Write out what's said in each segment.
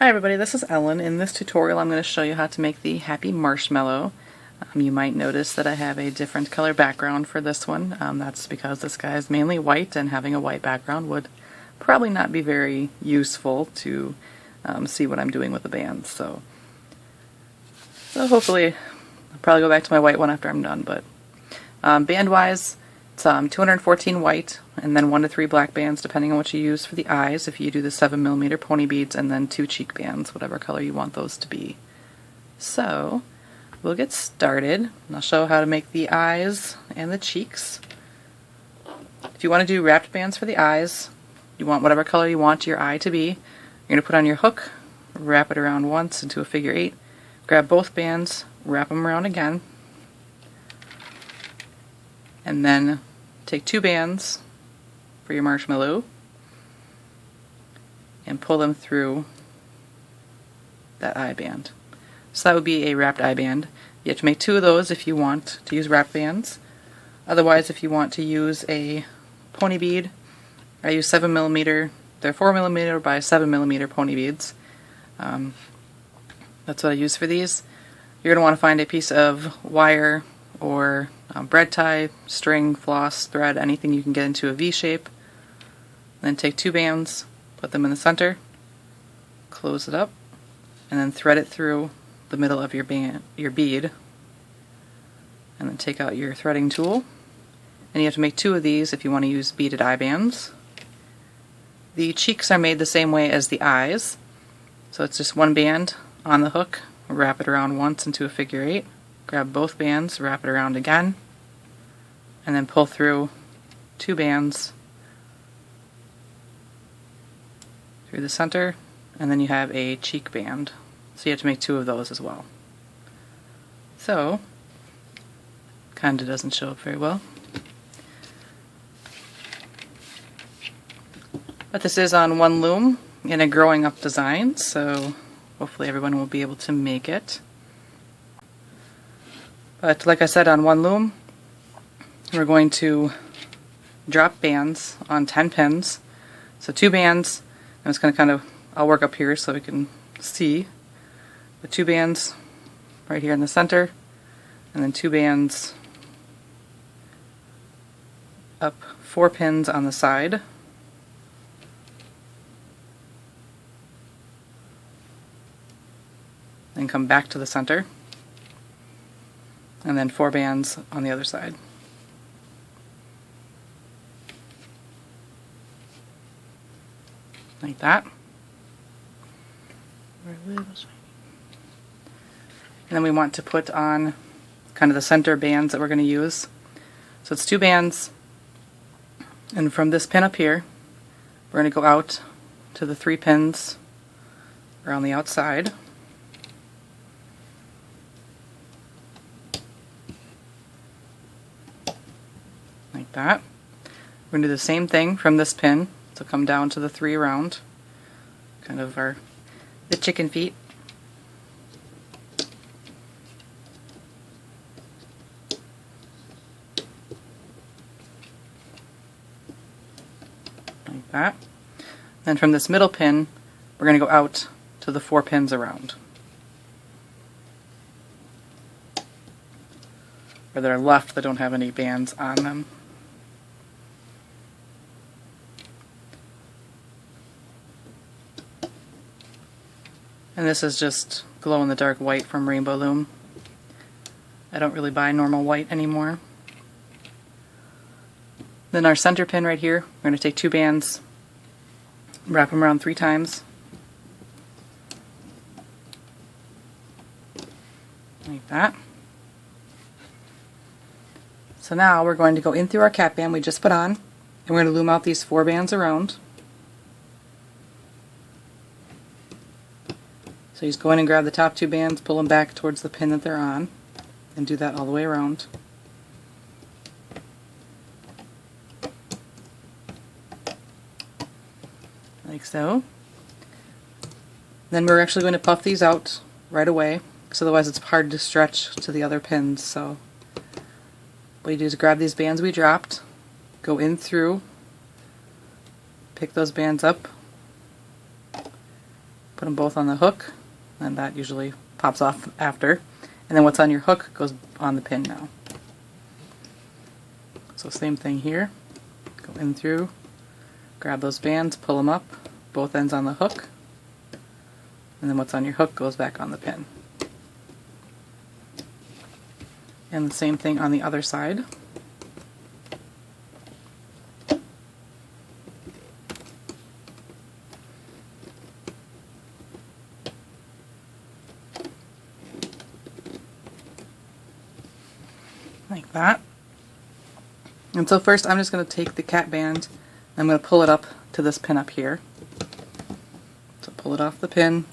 Hi everybody, this is Ellen. In this tutorial I'm going to show you how to make the Happy Marshmallow. You might notice that I have a different color background for this one. That's because this guy is mainly white, and having a white background would probably not be very useful to see what I'm doing with the bands. So hopefully I'll probably go back to my white one after I'm done. But band-wise, it's 214 white, and then 1 to 3 black bands depending on what you use for the eyes. If you do the 7mm pony beads, and then 2 cheek bands, whatever color you want those to be. So we'll get started, and I'll show how to make the eyes and the cheeks. If you want to do wrapped bands for the eyes, you want whatever color you want your eye to be. You're going to put on your hook, wrap it around once into a figure 8, grab both bands, wrap them around again, and then take 2 bands for your marshmallow and pull them through that eye band. So that would be a wrapped eye band. You have to make 2 of those if you want to use wrapped bands. Otherwise, if you want to use a pony bead, I use 7mm. They're 4mm by 7mm pony beads. That's what I use for these. You're going to want to find a piece of wire or bread tie, string, floss, thread, anything you can get into a V shape. Then take 2 bands, put them in the center, close it up, and then thread it through the middle of your bead, and then take out your threading tool. And you have to make 2 of these if you want to use beaded eye bands. The cheeks are made the same way as the eyes, so it's just 1 band on the hook, wrap it around once into a figure 8, grab both bands, wrap it around again, and then pull through 2 bands through the center, and then you have a cheek band. So you have to make 2 of those as well. So, kinda doesn't show up very well. But this is on one loom in a growing up design, so hopefully everyone will be able to make it. But like I said, on one loom, we're going to drop bands on 10 pins. So 2 bands, I'm just going to I'll work up here so we can see. The 2 bands right here in the center, and then 2 bands up 4 pins on the side. Then come back to the center, and then 4 bands on the other side. Like that. And then we want to put on kind of the center bands that we're going to use. So it's 2 bands, and from this pin up here, we're going to go out to the 3 pins around the outside. Like that. We're going to do the same thing from this pin, so come down to the 3 around, kind of the chicken feet. Like that. Then from this middle pin, we're going to go out to the 4 pins around. Or that are left that don't have any bands on them. And this is just glow-in-the-dark white from Rainbow Loom. I don't really buy normal white anymore. Then our center pin right here, we're going to take 2 bands, wrap them around 3 times. Like that. So now we're going to go in through our cap band we just put on, and we're going to loom out these 4 bands around. So you just go in and grab the top 2 bands, pull them back towards the pin that they're on, and do that all the way around. Like so. Then we're actually going to puff these out right away, because otherwise it's hard to stretch to the other pins. So what you do is grab these bands we dropped, go in through, pick those bands up, Put them both on the hook, and that usually pops off after. And then what's on your hook goes on the pin now. So same thing here. Go in through, grab those bands, pull them up, both ends on the hook, and then what's on your hook goes back on the pin. And the same thing on the other side. Like that. And so first I'm just going to take the cat band, I'm going to pull it up to this pin up here. So pull it off the pin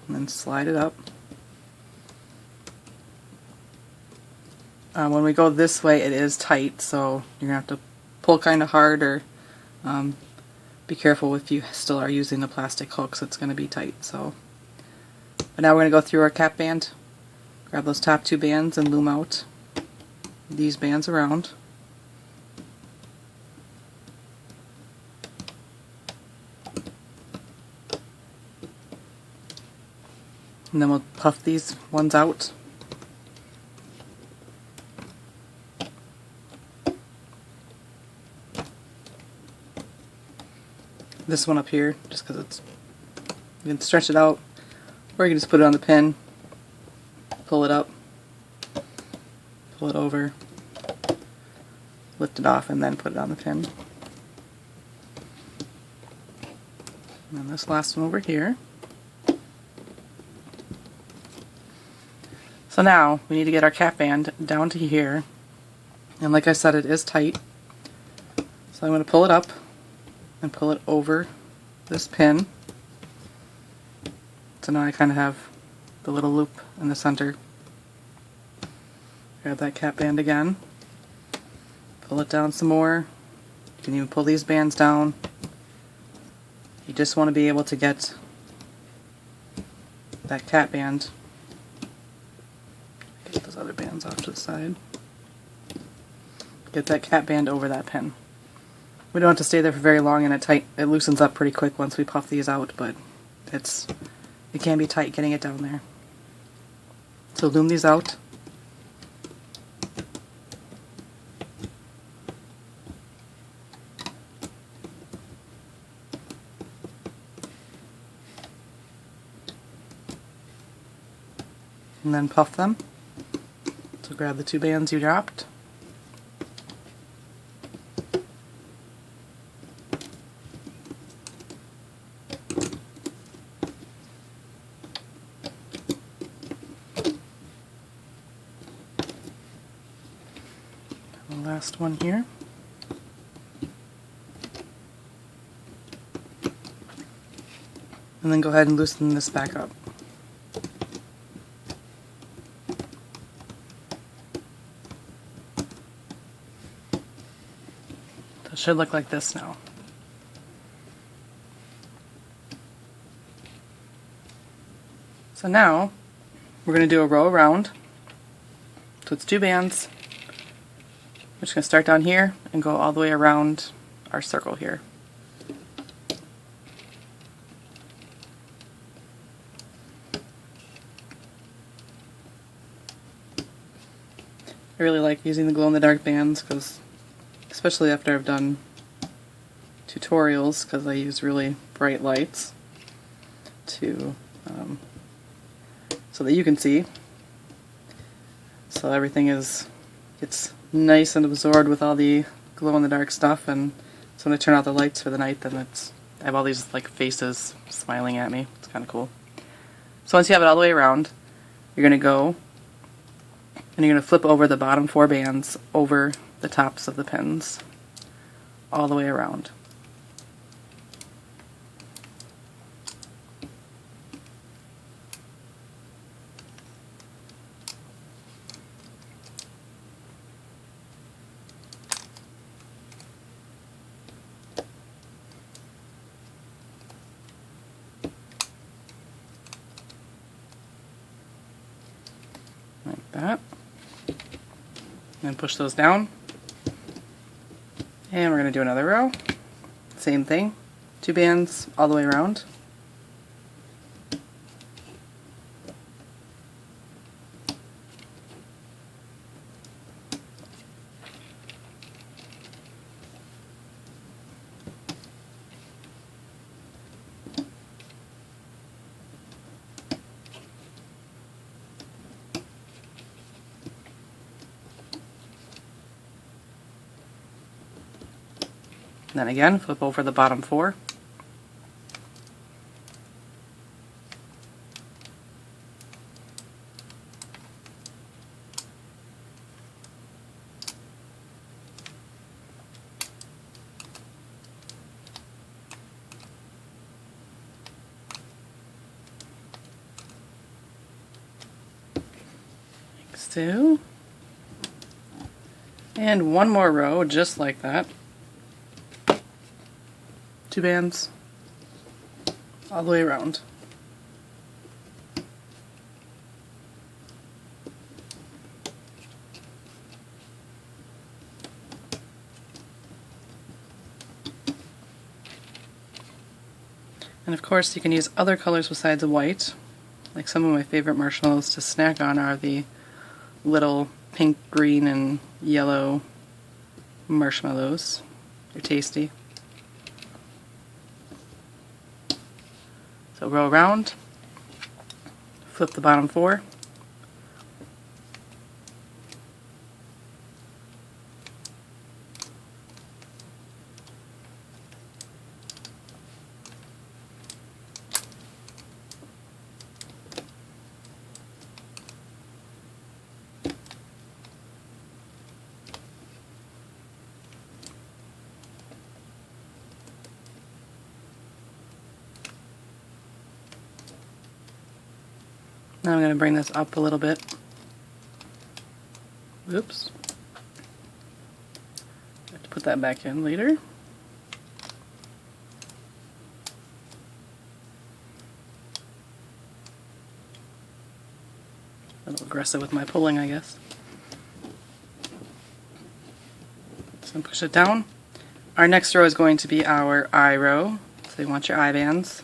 and then slide it up. When we go this way it is tight, so you're going to have to pull kind of hard, or be careful if you still are using the plastic hooks, it's going to be tight. So, but now we're going to go through our cat band, grab those top two bands and loom out these bands around. And then we'll puff these ones out. This one up here, just because it's, you can stretch it out, or you can just put it on the pin, pull it up, pull it over, lift it off, and then put it on the pin. And then this last one over here. So now we need to get our cat band down to here, and like I said, it is tight. So I'm going to pull it up and pull it over this pin. So now I kind of have the little loop in the center. Grab that cat band again, pull it down some more. You can even pull these bands down. You just want to be able to get that cat band. Get those other bands off to the side. Get that cat band over that pin. We don't have to stay there for very long, and it loosens up pretty quick once we puff these out, but it can be tight getting it down there. So loom these out. And then puff them. So grab the two bands you dropped. And the last one here. And then go ahead and loosen this back up. It should look like this now. So now we're going to do a row around. So it's two bands. We're just going to start down here and go all the way around our circle here. I really like using the glow-in-the-dark bands, because especially after I've done tutorials, because I use really bright lights to so that you can see. So everything gets nice and absorbed with all the glow-in-the-dark stuff, and so when I turn out the lights for the night, then I have all these like faces smiling at me. It's kind of cool. So once you have it all the way around, you're going to go and you're going to flip over the bottom four bands over the tops of the pins all the way around. Like that. And push those down. And we're going to do another row. Same thing. Two bands all the way around. And then again, flip over the bottom 4. Next 2. And one more row just like that. 2 bands all the way around. And of course you can use other colors besides white. Like some of my favorite marshmallows to snack on are the little pink, green, and yellow marshmallows. They're tasty. So roll around, flip the bottom 4, now I'm going to bring this up a little bit. Oops. I have to put that back in later. A little aggressive with my pulling, I guess. So push it down. Our next row is going to be our eye row. So you want your eye bands.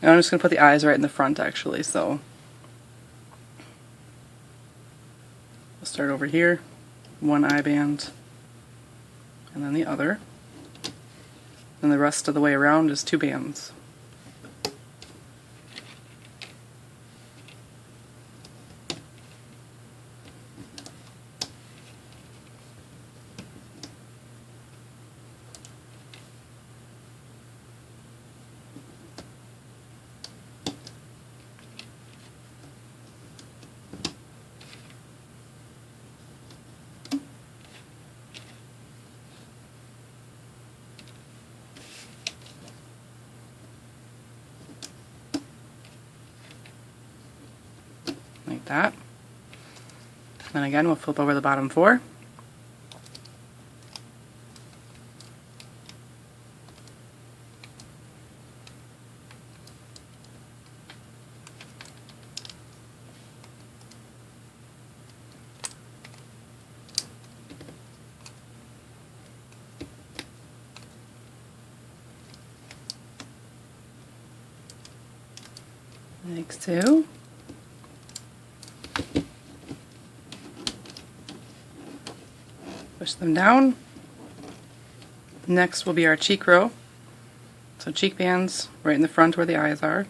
And I'm just going to put the eyes right in the front actually, so we'll start over here, one eye band, and then the other. And the rest of the way around is 2 bands. Like that. Then again, we'll flip over the bottom 4. Next 2. Push them down. Next will be our cheek row. So cheek bands right in the front where the eyes are.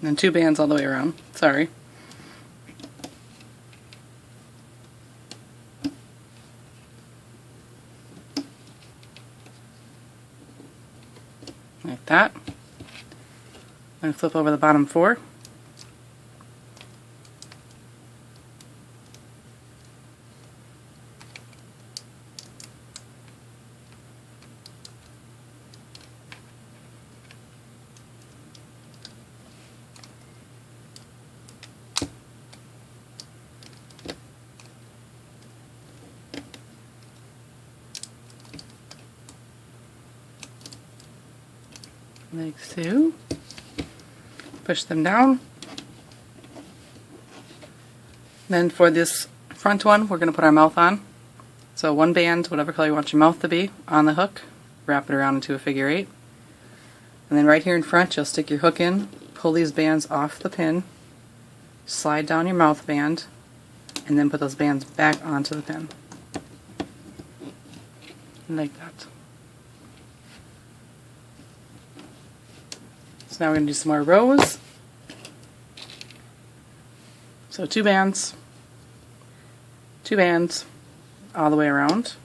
And then 2 bands all the way around. Sorry. Like that. Then flip over the bottom 4. Like so. Push them down. Then for this front one, we're going to put our mouth on. So 1 band, whatever color you want your mouth to be, on the hook. Wrap it around into a figure 8. And then right here in front, you'll stick your hook in, pull these bands off the pin, slide down your mouth band, and then put those bands back onto the pin. Like that. So now we're going to do some more rows. So 2 bands, 2 bands all the way around.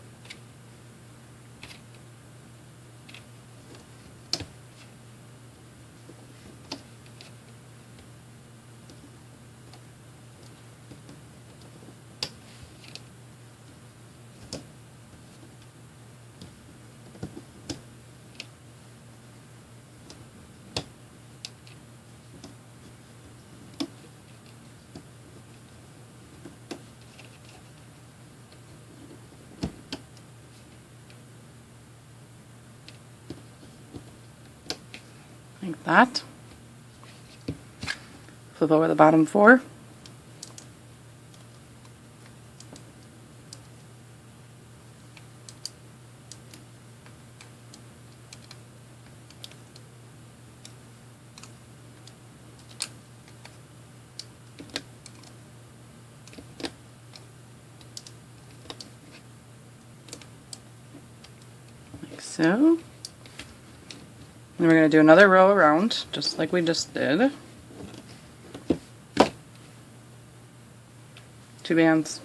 Like that. Flip over the bottom 4. Like so. And we're going to do another row around, just like we just did. 2 bands.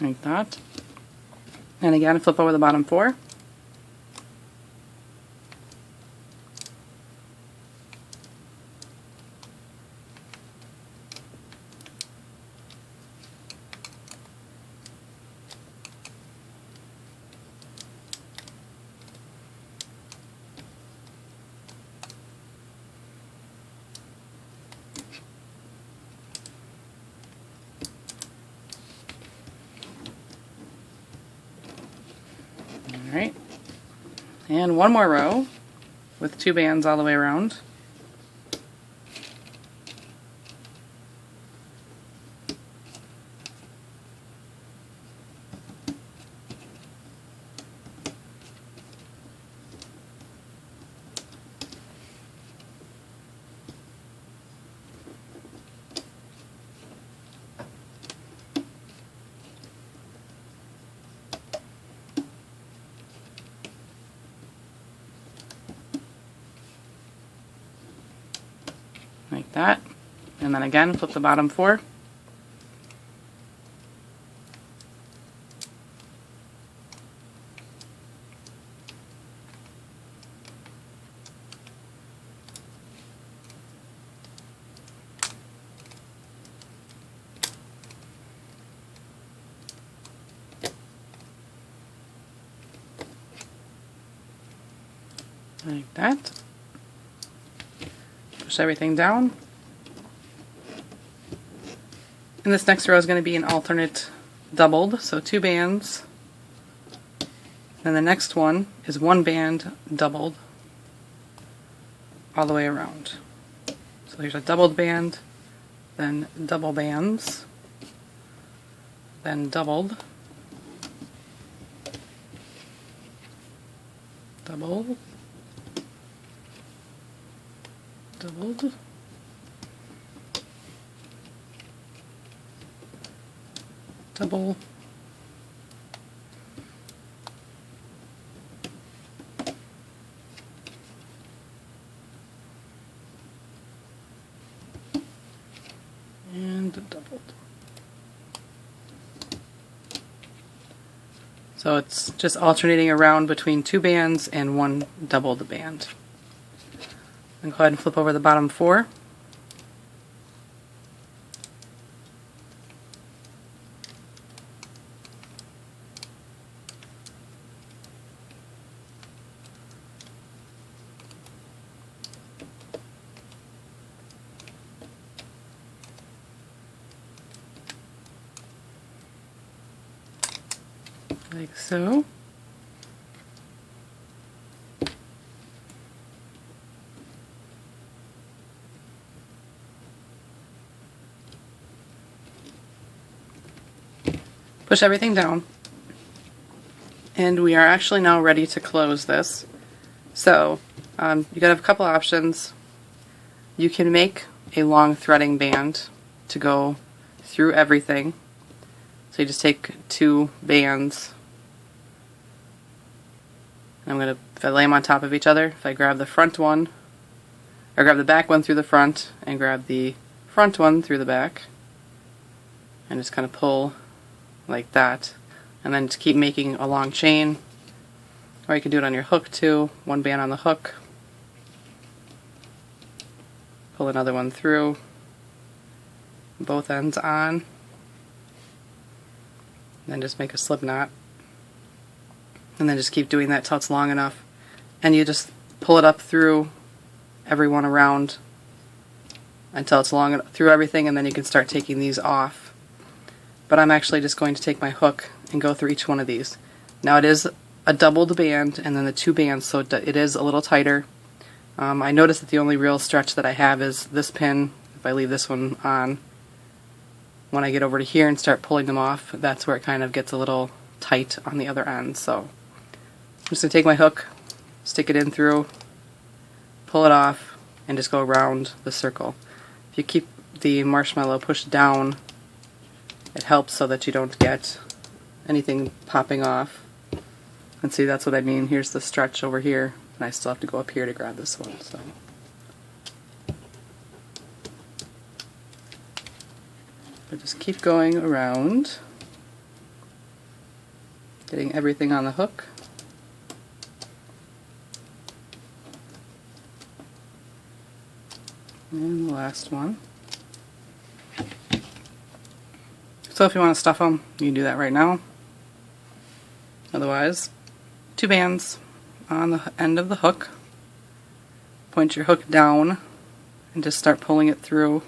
Like that. And again, flip over the bottom 4. Alright, and one more row with 2 bands all the way around. Like that, and then again flip the bottom 4. Like that. Push everything down. And this next row is going to be an alternate doubled, so 2 bands. Then the next one is 1 band doubled all the way around. So there's a doubled band, then double bands, then doubled, doubled, doubled, double, and doubled. So it's just alternating around between 2 bands and 1 doubled band. And go ahead and flip over the bottom 4. like so. Push everything down, and we are actually now ready to close this. So you gotta have a couple options. You can make a long threading band to go through everything. So you just take 2 bands. If I lay them on top of each other, if I grab the front one, or grab the back one through the front, and grab the front one through the back, and just kind of pull like that, and then to keep making a long chain. Or you can do it on your hook too, 1 band on the hook, pull another one through, both ends on, then just make a slip knot, and then just keep doing that till it's long enough, and you just pull it up through every one around until it's long through everything, and then you can start taking these off. But I'm actually just going to take my hook and go through each one of these. Now it is a doubled band and then the 2 bands, so it is a little tighter. I noticed that the only real stretch that I have is this pin. If I leave this one on, when I get over to here and start pulling them off, that's where it kind of gets a little tight on the other end. So I'm just going to take my hook, stick it in through, pull it off, and just go around the circle. If you keep the marshmallow pushed down, it helps so that you don't get anything popping off. And see, that's what I mean. Here's the stretch over here, and I still have to go up here to grab this one. So, but just keep going around, getting everything on the hook. And the last one. So if you want to stuff them, you can do that right now. Otherwise, 2 bands on the end of the hook. Point your hook down and just start pulling it through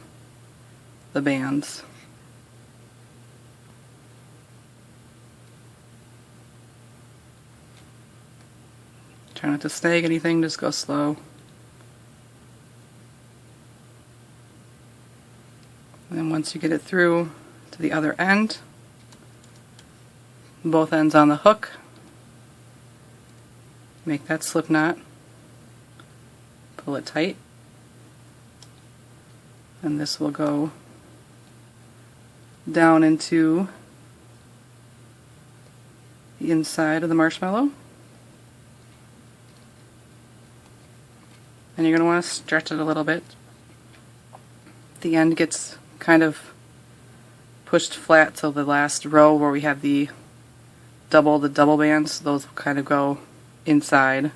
the bands. Try not to snag anything, just go slow. And then once you get it through to the other end, both ends on the hook, make that slip knot, pull it tight, and this will go down into the inside of the marshmallow. And you're going to want to stretch it a little bit. The end gets kind of pushed flat, so the last row where we have the double bands, those will kind of go inside.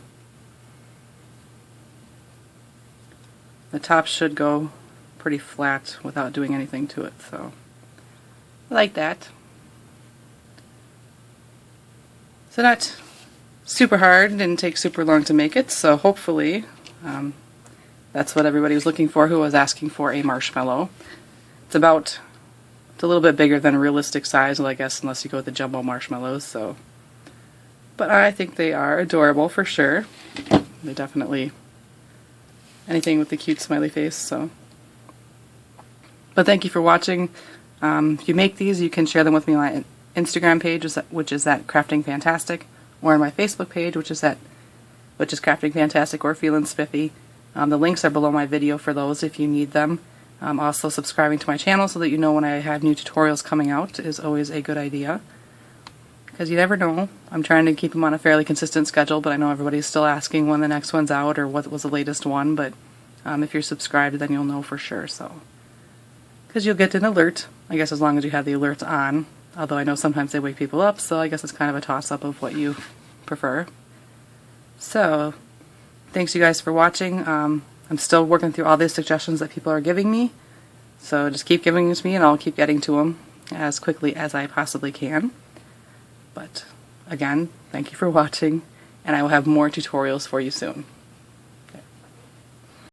The top should go pretty flat without doing anything to it, so like that. So not super hard, didn't take super long to make it, so hopefully that's what everybody was looking for who was asking for a marshmallow. It's a little bit bigger than a realistic size, well, I guess, unless you go with the jumbo marshmallows. So, but I think they are adorable for sure. They're definitely anything with the cute smiley face. So, but thank you for watching. If you make these, you can share them with me on my Instagram page, which is at Crafting Fantastic, or on my Facebook page, which is Crafting Fantastic or feelinspiffy. The links are below my video for those if you need them. Also, subscribing to my channel so that you know when I have new tutorials coming out is always a good idea, because you never know. I'm trying to keep them on a fairly consistent schedule, but I know everybody's still asking when the next one's out or what was the latest one, but if you're subscribed, then you'll know for sure. So, because you'll get an alert, I guess, as long as you have the alerts on, although I know sometimes they wake people up, so I guess it's kind of a toss-up of what you prefer. So, thanks you guys for watching. I'm still working through all these suggestions that people are giving me, so just keep giving them to me and I'll keep getting to them as quickly as I possibly can. But again, thank you for watching, and I will have more tutorials for you soon.